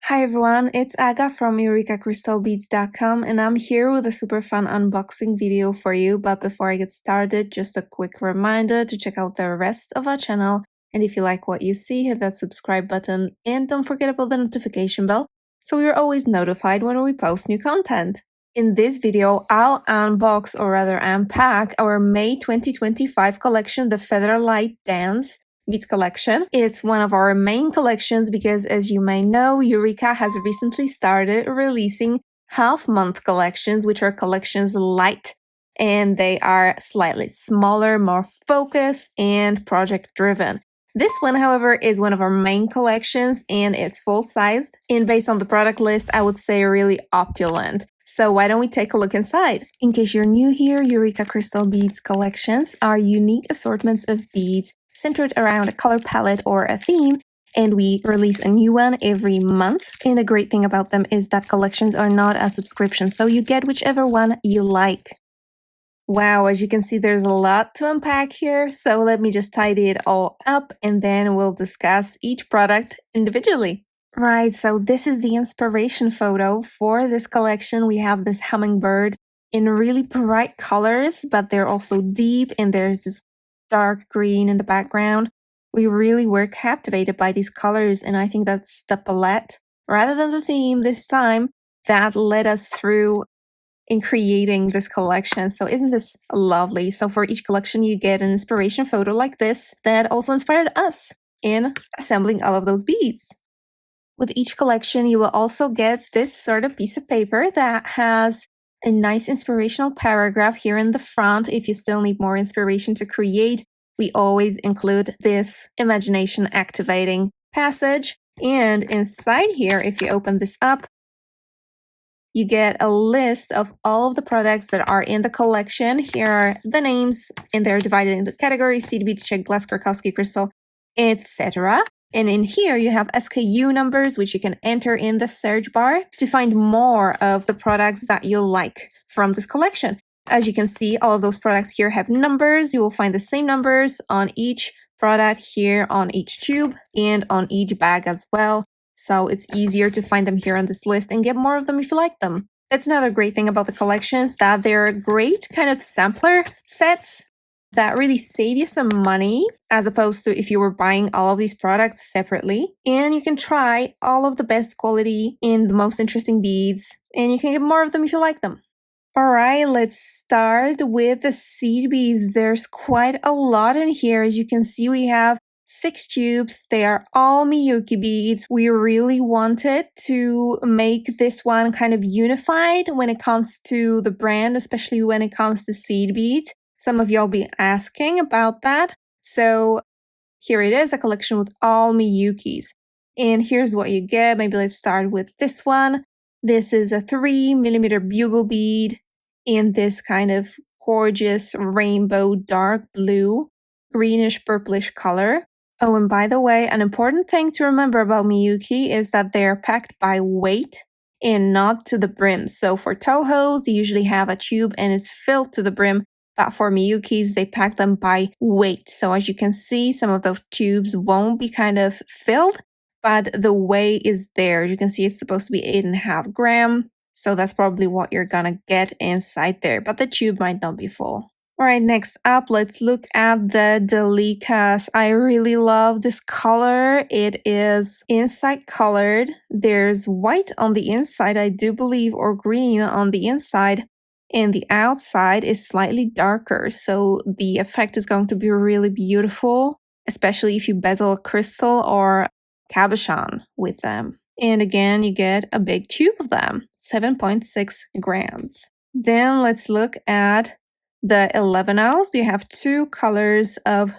Hi everyone, it's Aga from EurekaCrystalBeads.com and I'm here with a super fun unboxing video for you. But before I get started, just a quick reminder to check out the rest of our channel. And if you like what you see, hit that subscribe button and don't forget about the notification bell so you're always notified when we post new content. In this video, I'll unbox or rather unpack our May 2025 collection, the Featherlight Dance Beads collection. It's one of our main collections because, as you may know, Eureka has recently started releasing half-month collections, which are collections light, and they are slightly smaller, more focused, and project-driven. This one, however, is one of our main collections, and it's full-sized, and based on the product list, I would say really opulent. So why don't we take a look inside? In case you're new here, Eureka Crystal Beads collections are unique assortments of beads centered around a color palette or a theme, and we release a new one every month. And the great thing about them is that collections are not a subscription, so you get whichever one you like. Wow, as you can see, there's a lot to unpack here, so let me just tidy it all up and then we'll discuss each product individually. Right, so this is the inspiration photo for this collection. We have this hummingbird in really bright colors, but they're also deep, and there's this dark green in the background. We really were captivated by these colors, and I think that's the palette, rather than the theme this time, that led us through in creating this collection. So isn't this lovely? So for each collection, you get an inspiration photo like this that also inspired us in assembling all of those beads. With each collection, you will also get this sort of piece of paper that has a nice inspirational paragraph here in the front. If you still need more inspiration to create, we always include this imagination activating passage. And inside here, if you open this up, you get a list of all of the products that are in the collection. Here are the names, and they're divided into categories: seed beads, Czech glass, Krakowski crystal, etc. And in here, you have SKU numbers, which you can enter in the search bar to find more of the products that you like from this collection. As you can see, all of those products here have numbers. You will find the same numbers on each product here, on each tube, and on each bag as well. So it's easier to find them here on this list and get more of them if you like them. That's another great thing about the collections, that they're great kind of sampler sets that really save you some money, as opposed to if you were buying all of these products separately. And you can try all of the best quality and the most interesting beads, and you can get more of them if you like them. Alright, let's start with the seed beads. There's quite a lot in here. As you can see, we have 6 tubes. They are all Miyuki beads. We really wanted to make this one kind of unified when it comes to the brand, especially when it comes to seed beads. Some of y'all be asking about that. So here it is, a collection with all Miyukis. And here's what you get. Maybe let's start with this one. This is a 3mm bugle bead in this kind of gorgeous rainbow dark blue, greenish purplish color. Oh, and by the way, an important thing to remember about Miyuki is that they are packed by weight and not to the brim. So for Tohos, you usually have a tube and it's filled to the brim. But for Miyukis, they pack them by weight. So as you can see, some of those tubes won't be kind of filled, but the weight is there. You can see it's supposed to be 8.5 grams. So that's probably what you're gonna get inside there, but the tube might not be full. Alright, next up, let's look at the Delikas. I really love this color. It is inside colored. There's white on the inside, I do believe, or green on the inside. And the outside is slightly darker, so the effect is going to be really beautiful, especially if you bezel a crystal or cabochon with them. And again, you get a big tube of them, 7.6 grams. Then let's look at the 11-0s. You have 2 colors of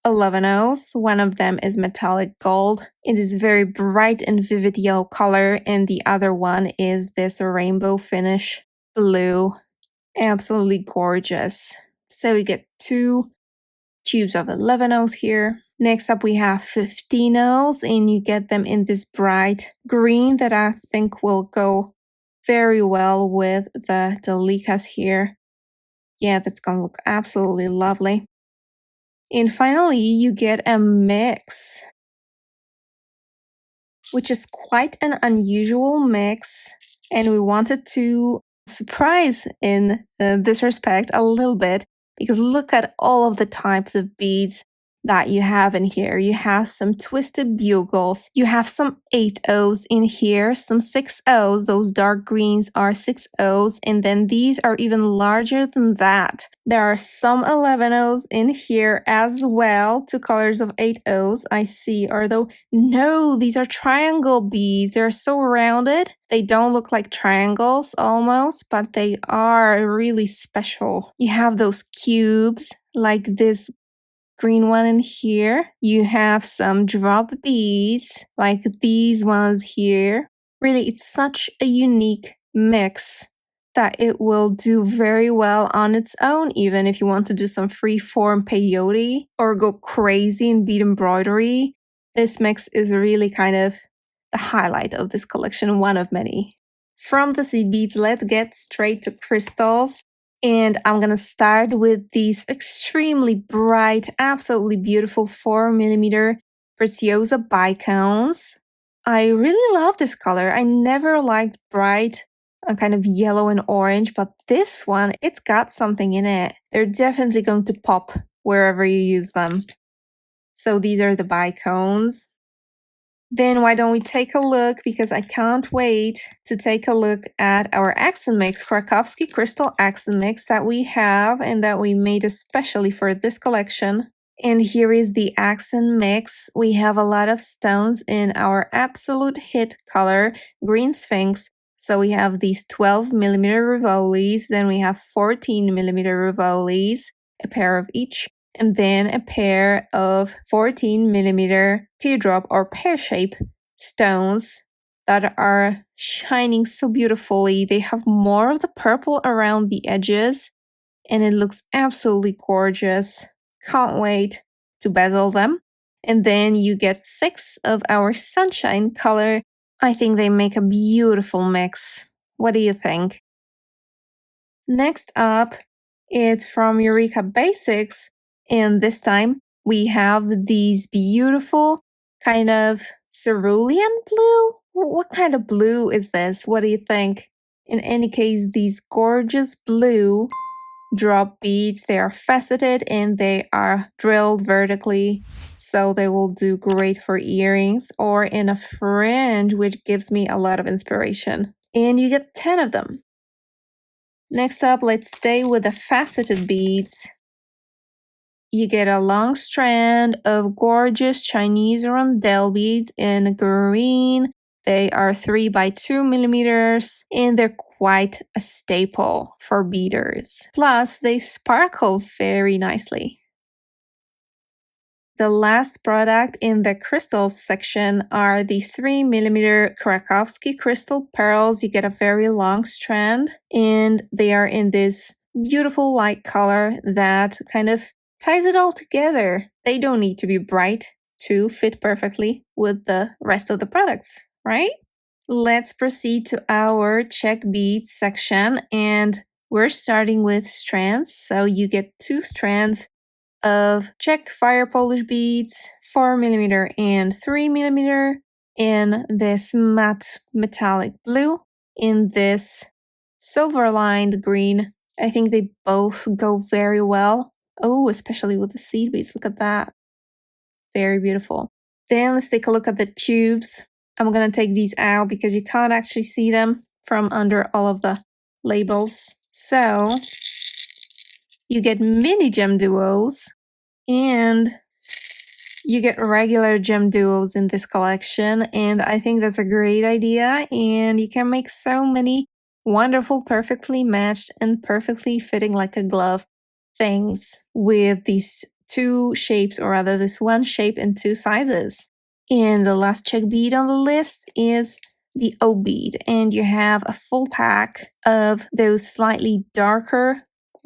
11-0s. One of them is metallic gold. It is very bright and vivid yellow color, and the other one is this rainbow finish blue. Absolutely gorgeous. So we get 2 tubes of 11-0s here. Next up, we have 15-0s, and you get them in this bright green that I think will go very well with the Delikas here. Yeah, that's gonna look absolutely lovely. And finally, you get a mix. which is quite an unusual mix. And we wanted to surprise in this respect a little bit, because look at all of the types of beads that you have in here. You have some twisted bugles, you have some 8/0s in here, some 6/0s, those dark greens are 6/0s, and then these are even larger than that. There are some 11/0s in here as well, two colors of 8/0s I see, although no, these are triangle beads. They're so rounded. They don't look like triangles almost, but they are really special. You have those cubes like this green one in here. You have some drop beads like these ones here. Really, it's such a unique mix that it will do very well on its own, even if you want to do some free-form peyote or go crazy in bead embroidery. This mix is really kind of the highlight of this collection, one of many. From the seed beads, let's get straight to crystals. And I'm gonna start with these extremely bright, absolutely beautiful 4mm Preciosa bicones. I really love this color. I never liked bright, kind of yellow and orange, but this one, it's got something in it. They're definitely going to pop wherever you use them. So these are the bicones. Then why don't we take a look, because I can't wait to take a look at our accent mix, Krakowski Crystal Accent Mix that we have and that we made especially for this collection. And here is the accent mix. We have a lot of stones in our absolute hit color, Green Sphinx. So we have these 12mm Rivolis, then we have 14mm Rivolis, a pair of each, and then a pair of 14mm teardrop or pear-shaped stones that are shining so beautifully. They have more of the purple around the edges, and it looks absolutely gorgeous. Can't wait to bezel them. And then you get 6 of our sunshine color. I think they make a beautiful mix. What do you think? Next up, it's from Eureka Basics. And this time we have these beautiful kind of cerulean blue. What kind of blue is this? What do you think? In any case, these gorgeous blue drop beads, they are faceted and they are drilled vertically. So they will do great for earrings or in a fringe, which gives me a lot of inspiration. And you get 10 of them. Next up, let's stay with the faceted beads. You get a long strand of gorgeous Chinese rondelle beads in green. They are 3x2mm and they're quite a staple for beaders. Plus, they sparkle very nicely. The last product in the crystals section are the 3mm Krakowski crystal pearls. You get a very long strand and they are in this beautiful light color that kind of ties it all together. They don't need to be bright to fit perfectly with the rest of the products, right? Let's proceed to our Czech beads section, and we're starting with strands. So you get 2 strands of Czech fire polish beads, 4mm and 3mm, in this matte metallic blue, in this silver lined green. I think they both go very well. Oh, especially with the seed beads, look at that. Very beautiful. Then let's take a look at the tubes. I'm gonna take these out because you can't actually see them from under all of the labels. So you get mini gem duos and you get regular gem duos in this collection, and I think that's a great idea, and you can make so many wonderful, perfectly matched and perfectly fitting like a glove things with these 2 shapes, or rather this 1 shape in 2 sizes. And the last Czech bead on the list is the O bead, and you have a full pack of those slightly darker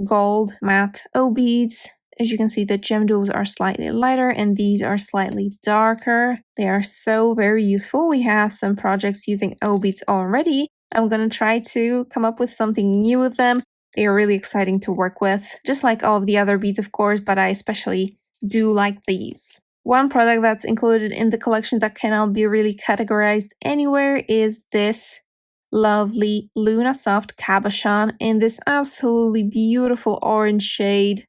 gold matte O beads. As you can see, the gem duos are slightly lighter and these are slightly darker. They are so very useful. We have some projects using O beads already. I'm gonna try to come up with something new with them. They are really exciting to work with, just like all of the other beads, of course, but I especially do like these. One product that's included in the collection that cannot be really categorized anywhere is this lovely Lunasoft cabochon in this absolutely beautiful orange shade.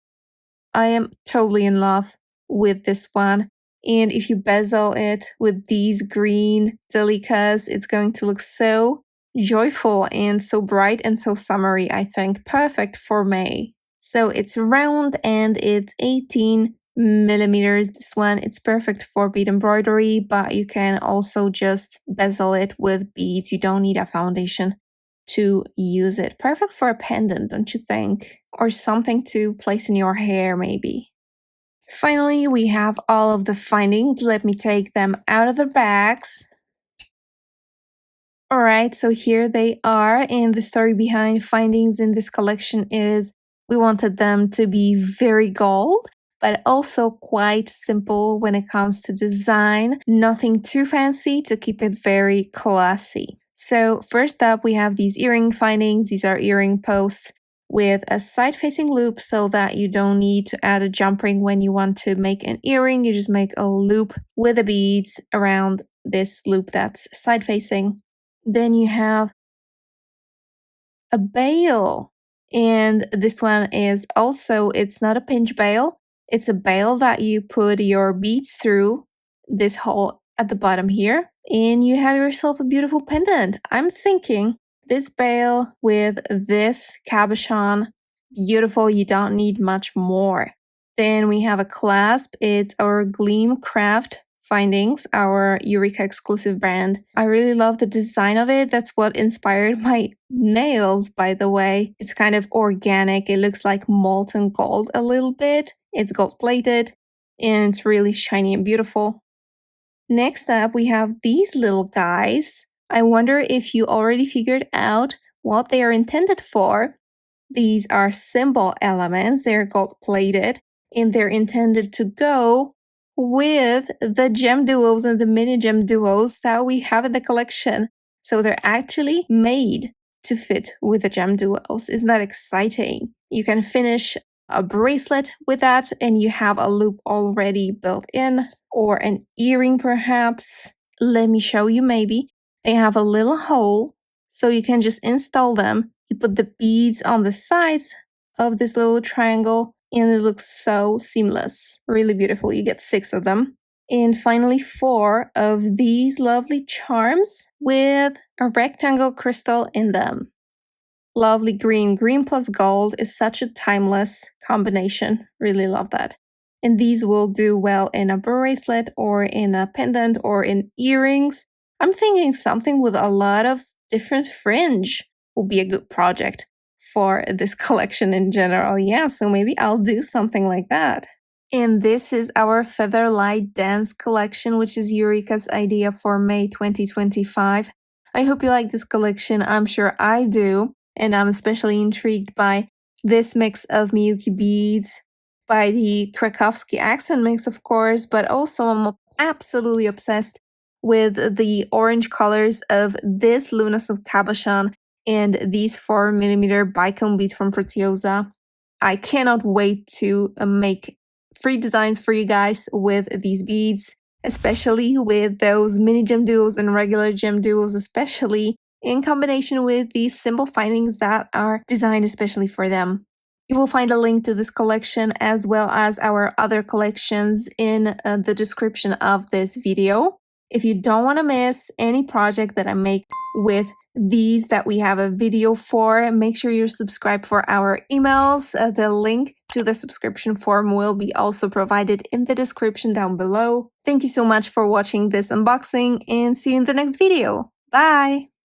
I am totally in love with this one. And if you bezel it with these green delicas, it's going to look so joyful and so bright and so summery, I think. Perfect for May. So it's round and it's 18 millimeters. This one, it's perfect for bead embroidery, but you can also just bezel it with beads. You don't need a foundation to use it. Perfect for a pendant, don't you think? Or something to place in your hair, maybe. Finally, we have all of the findings. Let me take them out of the bags. Alright, so here they are, and the story behind findings in this collection is we wanted them to be very gold, but also quite simple when it comes to design. Nothing too fancy to keep it very classy. So first up, we have these earring findings. These are earring posts with a side-facing loop so that you don't need to add a jump ring when you want to make an earring. You just make a loop with the beads around this loop that's side-facing. Then you have a bail, and this one is also, it's not a pinch bail, it's a bail that you put your beads through this hole at the bottom here, and you have yourself a beautiful pendant. I'm thinking this bail with this cabochon, beautiful, you don't need much more. Then we have a clasp, it's our Gleam Craft findings, our Eureka exclusive brand. I really love the design of it. That's what inspired my nails, by the way. It's kind of organic. It looks like molten gold a little bit. It's gold plated and it's really shiny and beautiful. Next up, we have these little guys. I wonder if you already figured out what they are intended for. These are symbol elements. They're gold plated and they're intended to go with the gem duos and the mini gem duos that we have in the collection. So they're actually made to fit with the gem duos. Isn't that exciting? You can finish a bracelet with that and you have a loop already built in, or an earring perhaps. Let me show you maybe. They have a little hole so you can just install them. You put the beads on the sides of this little triangle and it looks so seamless. Really beautiful. You get 6 of them. And finally 4 of these lovely charms with a rectangle crystal in them. Lovely green. Green plus gold is such a timeless combination. Really love that. And these will do well in a bracelet or in a pendant or in earrings. I'm thinking something with a lot of different fringe will be a good project for this collection in general. Yeah, so maybe I'll do something like that. And this is our Featherlight Dance Collection, which is Eureka's idea for May 2025. I hope you like this collection. I'm sure I do. And I'm especially intrigued by this mix of Miyuki beads, by the Krakowski accent mix, of course, but also I'm absolutely obsessed with the orange colors of this Lunasoft cabochon and these 4mm bicone beads from Pretiosa. I cannot wait to make free designs for you guys with these beads, especially with those mini gem duos and regular gem duos, especially in combination with these simple findings that are designed especially for them. You will find a link to this collection as well as our other collections in the description of this video. If you don't want to miss any project that I make with these that we have a video for, make sure you're subscribed for our emails. The link to the subscription form will be also provided in the description down below. Thank you so much for watching this unboxing and see you in the next video. Bye!